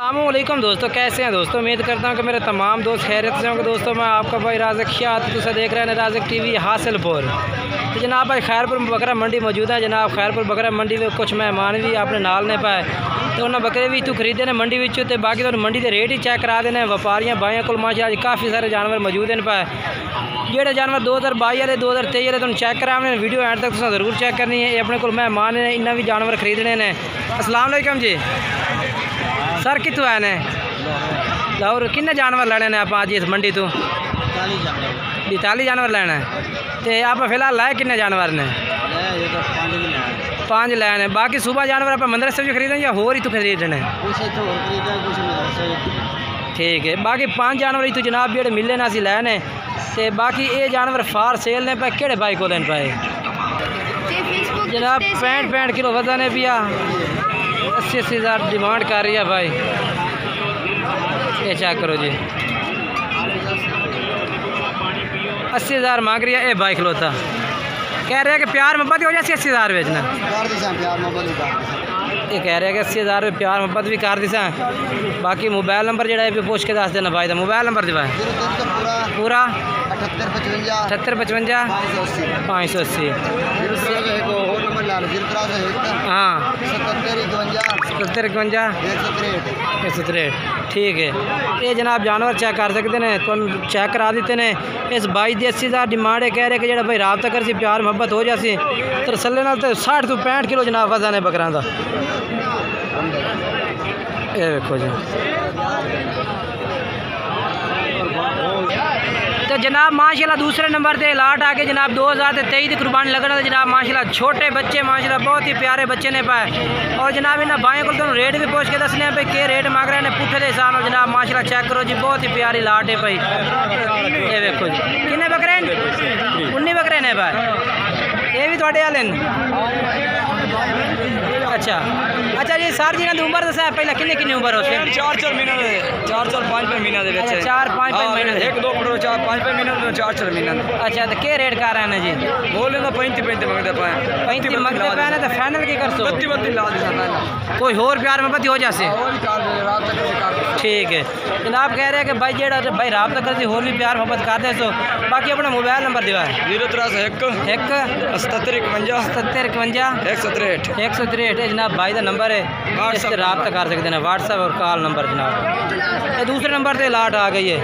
अस्सलामुअलैकुम दोस्तों, कैसे हैं दोस्तों। उम्मीद करता हूं कि मेरे तमाम दोस्त खैरियत से होंगे। दोस्तों मैं आपका भाई राज़िक शाह तुझे देख रहे हैं राज़िक टीवी हासिलपुर। तो जनाब भाई खैरपुर बकरा मंडी मौजूद है। जनाब खैरपुर बकरा मंडी में कुछ मेहमान भी अपने नाल ने पाए तो उन्होंने बकरे भी तू खरीदे ने मंडी विचों ते बाकी तो मंडी के रेट ही चेक करा देने। व्यापारियों भाइयों को माशाअल्लाह काफ़ी सारे जानवर मौजूद हैं पाए। जेडे जानवर 2022 वाले 2023 वाले तुम चेक कराने वीडियो एंड तक तुम जरूर चेक करनी है। ये अपने को मेहमान ने इन्हें भी जानवर खरीदने ने। अस्सलाम वालेकुम जी सर, कितों आए ने लाहौर? किन्ने जानवर लेने ने आप आज इस मंडी तो? 42 जानवर लेना है। तो आप फिलहाल लाए किन्ने जानवर ने? 5 लाए ने। बाकी सुबह जानवर आप मंदिर से भी खरीदें या होर ही तो खरीदने? ठीक है, बाकी 5 जानवर ही तो जनाब जेडे मिले ना असी लाए। तो बाकी ये जानवर फार सेल ने पाए केड़े भाई को लेने पाए जनाब? 65 किलो वजन है पिया। 80 हज़ार डिमांड कर रही है भाई। ये चेक करो जी, 80 हज़ार मांग रही है। ये भाई खलोता कह रहे हैं कि प्यार मोहब्बत ही हो जाए 80 हज़ार बेचना। ये कह रहे हैं कि 80 हज़ार प्यार मोहब्बत भी कर दी। बाकी मोबाइल नंबर जो है पूछ के दस देना भाई। तो मोबाइल नंबर जो है पूरा 78 55 580। हाँ 77 51 163। ठीक है, ये जनाब जानवर चेक कर सकते हैं। तो चेक करा देते हैं। इस 22 80 हज़ार डिमांड है। कह रहे कि जो भाई रबता कर सी प्यार मोहब्बत हो जासी तो सल्ले नाल तो 60 तो 65 किलो जनाब वजन है बकरा का। ये देखो जी। तो जनाब माशाल्लाह दूसरे नंबर पे लाट आके जनाब 2023 की कुर्बानी लगना। तो जनाब माशाल्लाह छोटे बच्चे माशाल्लाह बहुत ही प्यारे बच्चे ने पाए। और जनाब इन्हें भाइयों को तुम रेट भी पूछ के दसने पे के रेट मांग रहे हैं पुठे के हिसाब में। जनाब माशाल्लाह चेक करो जी, बहुत ही प्यारी लाट है भाई। ये देखो जी, किन्ने बकरे 19 बकरे ने भाई। ये भी थोड़े वाले अच्छा अच्छा जी। सर जी ने उम्र दसा पहले किन्ने किन्नी उम्र होती है? 4 महीना 4-5 महीना 4-5 महीने 1-2 करोड़ 4-5 महीना 4 महीना। अच्छा तो क्या रेट कर रहे हैं जी? बोले ना 35 मंगते पाए 35 मंगते पाए ना। तो फाइनल की कर सो 32 ला देना। कोई और प्यार में हो जासे? ठीक है जनाब, कह रहे हैं कि भाई जेड़ा भाई रात तक कर होर भी प्यार मोहब्बत कर दे। सो बाकी अपना मोबाइल नंबर दिवा 031 77 51 163। जनाब भाई का नंबर है, इससे रब्ता कर सकते हैं। व्हाट्सएप और कॉल नंबर जनाब। ये दूसरे नंबर पे लाट आ गई है।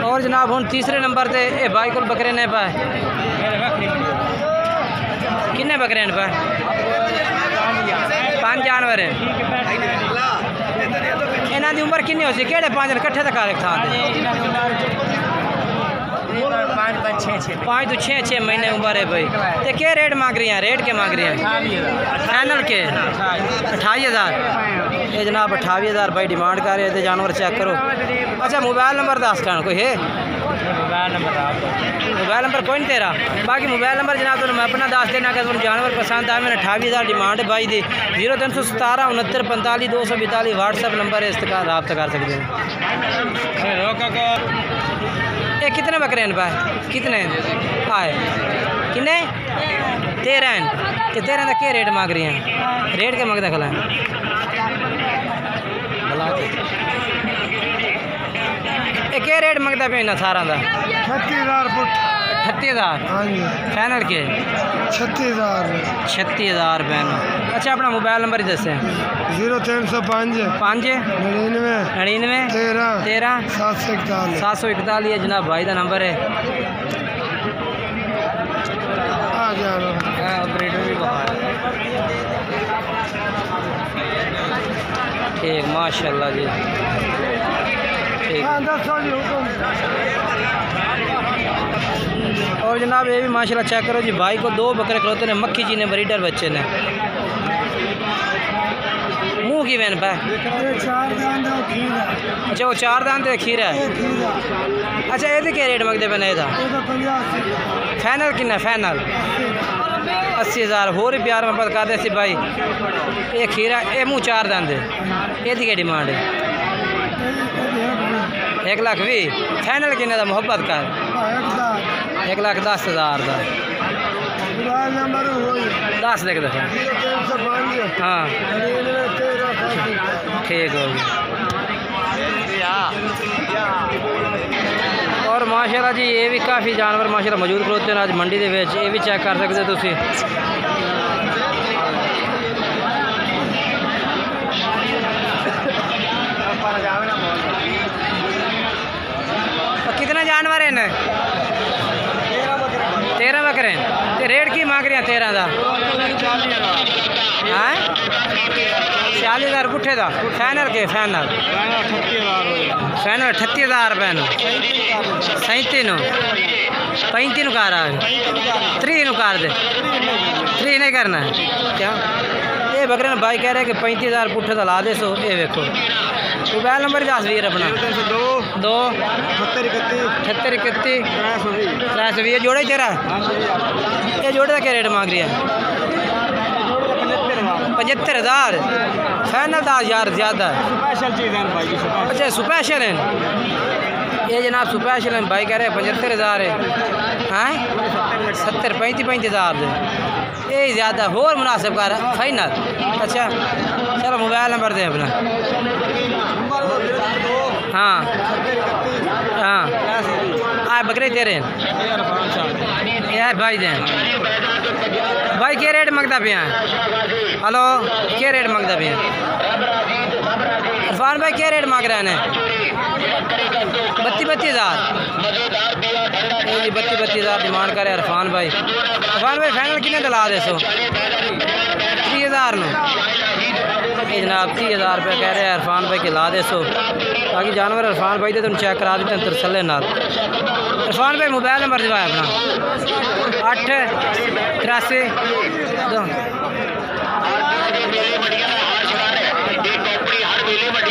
और जनाब हम तीसरे नंबर पे ये भाई को बकरे ने पाए। किन्ने बकरे ने पाए? 5 जानवर हैं। इन्हों की उम्र किन्नी हो सी? केड़े 5 कट्ठे तक एक थान 5 तो 6 महीने उम्र है भाई। तो क्या रेट मांग रही हैं? रेट के मांग रही हैं फाइनल के 28 हज़ार। ये जनाब 28 हज़ार भाई डिमांड कर रहे थे। जानवर चेक करो। अच्छा मोबाइल नंबर दस कहना कोई है? मोबाइल नंबर कोई नहीं तेरा? बाकी मोबाइल नंबर जनाब तो मैं अपना दस देना कि तुम जानवर पसंद आए। मैंने 28 हज़ार डिमांड भाई दी। 0317 69 45 242 व्हाट्सएप नंबर है, इसका रब्ता कर सकते हैं। ये कितने बकरे हैं पाए? कितने आए? कितने? 13 हैं। तो 13 का क्या रेट मांग रही हैं? रेट के मंगते खला ये क्या रेट मंगता पे ना सारा का? 38 हज़ार फाइनल के 36 हज़ार बैन। अच्छा अपना मोबाइल नंबर ही दसें? 0305 99 13 741 है जनाब भाई का नंबर है। ऑपरेटर भी बाहर ठीक माशाल्लाह जी। ठीक और जनाब ये भी माशाल्लाह चेक करो जी। भाई को 2 बकरे खलोते ने मक्खी जी ने ब्रीडर बच्चे ने। मुँह की वैन पाए? अच्छा वो 4 दान तो खीर है। अच्छा ये क्या रेट मंगते पे नहीं था? फाइनल किन्ना? फाइनल 80 हज़ार। होर ही प्यार मोहब्बत कर दे भाई। ये खीरा ये मुँह 4 दान दे। ये क्या डिमांड है? 1,20,000। फाइनल किन्ने का मोहब्बत कर? 1,10,000 का। मोबाइल नंबर वही 10 देख दफा 0305 हाँ 13 ठीक हो गया। और माशाल्लाह जी ये भी काफ़ी जानवर माशाल्लाह मौजूद खलोते हैं आज मंडी दे विच, ये भी चेक कर सकते हो तुसी। कितना जानवर है 13 बकरे ते रेट की मांग रहे हैं 13 का? हाँ 40,000 पुट्ठे का फाइनल के फाइनल 38,000 रुपये 37 35 कर रहा है 3 कर दे 3 नहीं करना है क्या? ये बकरे ने भाई कह रहे हैं कि 35,000 पुट्ठे का ला दे सो। ये देखो मोबाइल नंबर 10 वीर अपना 2 78 31 320 जोड़े तेरा। ये जोड़े का क्या रेट मांग रही है? 75,000 फाइनल 10,000 ज़्यादा है। अच्छा स्पेशल है ये जनाब, स्पेशल है भाई कह रहे हैं 75,000 है। हाँ 70 35,000 दे ये ज़्यादा और मुनासिब कर फाइनल। अच्छा चलो मोबाइल नंबर दे अपना। हाँ हाँ आए बकरे तेरे यार भाई दें भाई क्या रेट मंगता पे हैं? हेलो क्या रेट मंगता पे हैं? इरफान भाई क्या रेट मांग रहे हैं? 32,000 32,000 डिमांड करे इरफान भाई। इरफान भाई फाइनल कितने दिला दे सो? 30,000 में ये जनाब 30,000 रुपये कह रहे हैं इरफान भाई के ला दे सो। बाकी जानवर इरफान भाई दे तुम चेक करा देते हैं तसल्ले नाल। इरफान भाई मोबाइल नंबर दिवाए अपना 8 83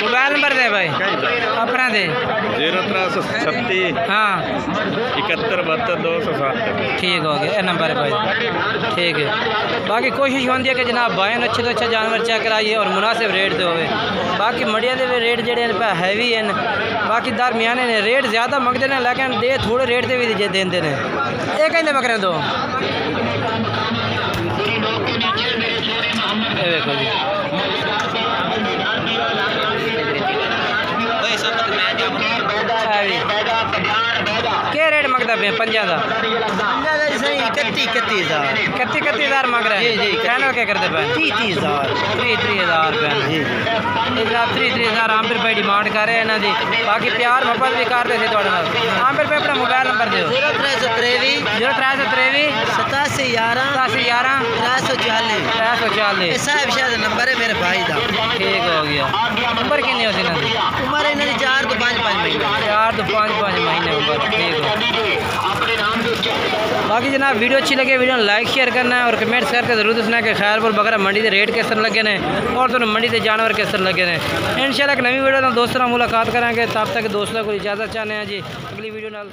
मोबाइल नंबर दे भाई अपना दे 0336 हाँ 71 72 207। ठीक हो गया नंबर है भाई ठीक है। बाकी कोशिश होती है कि जनाब भाई अच्छे तो अच्छा जानवर चेक कराइए और मुनासिब रेट दे होवे। बाकी मड़िया के रेट जोड़े हैवी हैं, बाकी दरमियाने ने रेट ज़्यादा मंगते हैं लेकिन दे थोड़े रेट से भी देंगे ने। ये कहते बकरे दो देखो जी क्या रेट मंगता पे 50 का? 31,000 मांग रहे हैं। फाइनल क्या करते पे? 30,000 रुपये जनाब 30,000 आम रुपये डिमांड कर रहे हैं ना जी। बाकी प्यार मोहब्बत भी करते थे थोड़े नाल। आम रुपये अपना मोबाइल नंबर दो 0323 87 11 340 साहब शायद नंबर है मेरे भाई का। ठीक हो गया। उम्र कितनी होती ना? उम्र इन्होंने 4 तो 5 महीने 4 तो 5 महीने उम्र। ठीक है। बाकी जनाब वीडियो अच्छी लगे वीडियो लाइक शेयर करना है और कमेंट्स करके जरूर दसना कि खैरपुर बकरा मंडी के रेट किस तरह लगे ने और तो मंडी के जानवर किस तरह लगे ने। इंशाल्लाह एक नवी वीडियो दोस्तों मुलाकात करेंगे। तब तक दोस्तों को इजाज़त चाहते हैं जी। अगली वीडियो नाल